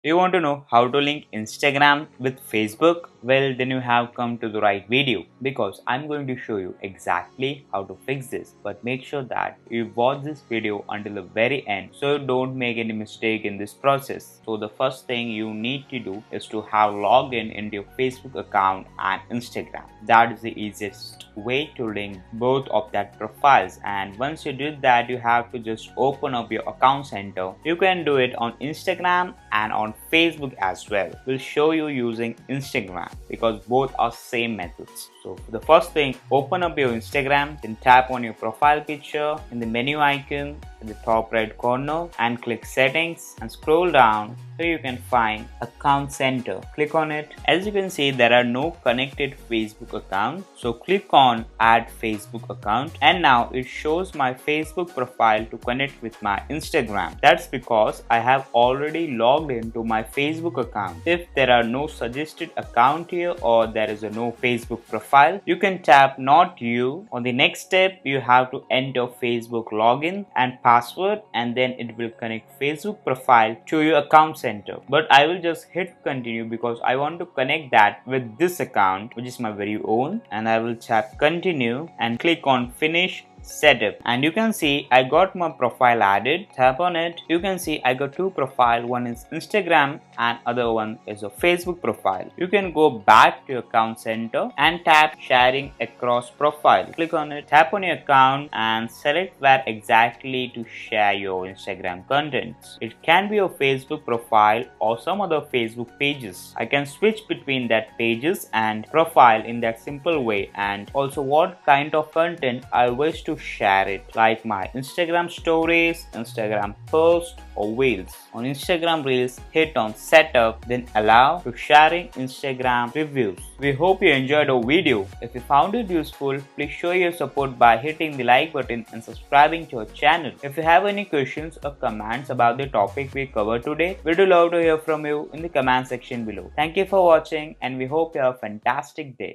Do you want to know how to link Instagram with Facebook? Well, then you have come to the right video because I'm going to show you exactly how to fix this. But make sure that you watch this video until the very end so don't make any mistake in this process. So the first thing you need to do is to have login into your Facebook account and Instagram. That is the easiest way to link both of that profiles, and once you did that you have to just open up your account center. You can do it on Instagram and on Facebook as well. We'll show you using Instagram because both are same methods. So for the first thing, open up your Instagram, then tap on your profile picture in the menu icon in the top right corner and click settings and scroll down so you can find account center. Click on it. As you can see, there are no connected Facebook account, so click on add Facebook account, and now it shows my Facebook profile to connect with my Instagram. That's because I have already logged into my Facebook account. If there are no suggested account here or there is a no Facebook profile, you can tap not you. On the next step, you have to enter Facebook login and password, and then it will connect Facebook profile to your account center. But I will just hit continue because I want to connect that with this account, which is my very own, and I will tap continue and click on finish setup, and you can see I got my profile added. Tap on it. You can see I got two profile. One is Instagram and other one is a Facebook profile. You can go back to your account center and tap sharing across profile. Click on it. Tap on your account and select where exactly to share your Instagram contents. It can be your Facebook profile or some other Facebook pages. I can switch between that pages and profile in that simple way, and also what kind of content I wish to share it, like my Instagram stories, Instagram posts or reels. On Instagram reels, hit on setup, then allow to sharing Instagram reviews. We hope you enjoyed our video. If you found it useful, please show your support by hitting the like button and subscribing to our channel. If you have any questions or comments about the topic we covered today, we'd love to hear from you in the comment section below. Thank you for watching and we hope you have a fantastic day.